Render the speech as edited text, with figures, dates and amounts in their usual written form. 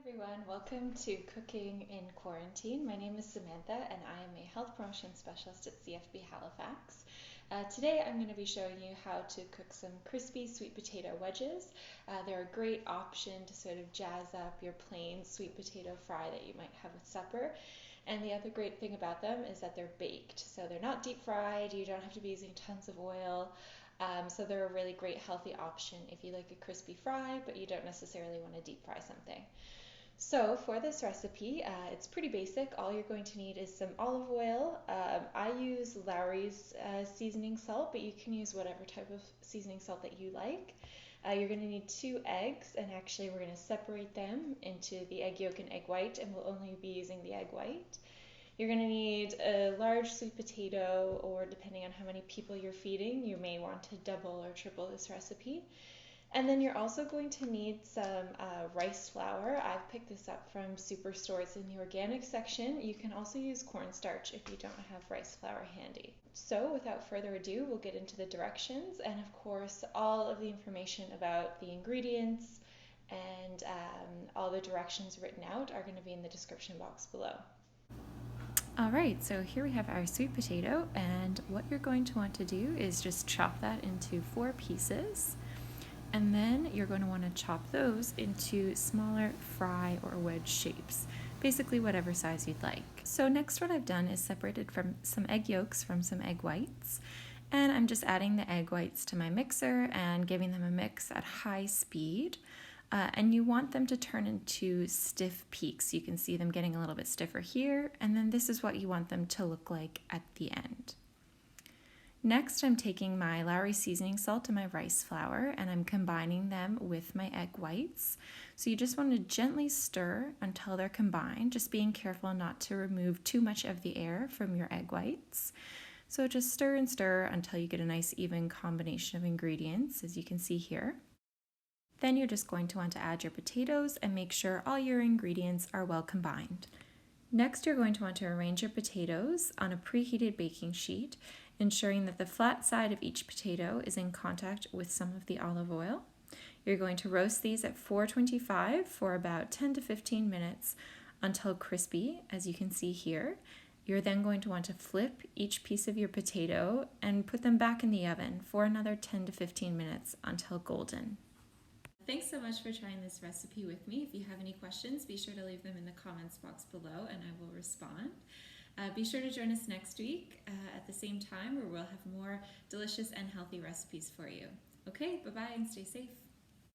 Everyone, welcome to Cooking in Quarantine. My name is Samantha and I am a health promotion specialist at CFB Halifax. Today I'm going to be showing you how to cook some crispy sweet potato wedges. They're a great option to sort of jazz up your plain sweet potato fry that you might have with supper. And the other great thing about them is that they're baked. So they're not deep fried, you don't have to be using tons of oil. So they're a really great healthy option if you like a crispy fry but you don't necessarily want to deep fry something. So for this recipe, it's pretty basic. All you're going to need is some olive oil. I use Lawry's seasoning salt, but you can use whatever type of seasoning salt that you like. You're going to need 2 eggs, and actually we're going to separate them into the egg yolk and egg white, and we'll only be using the egg white. You're going to need a large sweet potato, or depending on how many people you're feeding, you may want to double or triple this recipe. And then you're also going to need some rice flour. I've picked this up from Superstores in the organic section. You can also use cornstarch if you don't have rice flour handy. So without further ado, we'll get into the directions, and of course all of the information about the ingredients and all the directions written out are going to be in the description box below. Alright, so here we have our sweet potato, and what you're going to want to do is just chop that into 4 pieces. And then you're going to want to chop those into smaller fry or wedge shapes, basically whatever size you'd like. So next what I've done is separated from some egg yolks from some egg whites, and I'm just adding the egg whites to my mixer and giving them a mix at high speed. And you want them to turn into stiff peaks. You can see them getting a little bit stiffer here, and then this is what you want them to look like at the end. Next, I'm taking my Lawry seasoning salt and my rice flour, and I'm combining them with my egg whites. So you just want to gently stir until they're combined, just being careful not to remove too much of the air from your egg whites. So just stir and stir until you get a nice even combination of ingredients, as you can see here. Then you're just going to want to add your potatoes and make sure all your ingredients are well combined. Next, you're going to want to arrange your potatoes on a preheated baking sheet, ensuring that the flat side of each potato is in contact with some of the olive oil. You're going to roast these at 425 for about 10 to 15 minutes until crispy, as you can see here. You're then going to want to flip each piece of your potato and put them back in the oven for another 10 to 15 minutes until golden. Thanks so much for trying this recipe with me. If you have any questions, be sure to leave them in the comments box below and I will respond. Be sure to join us next week at the same time, where we'll have more delicious and healthy recipes for you. Okay, bye-bye and stay safe.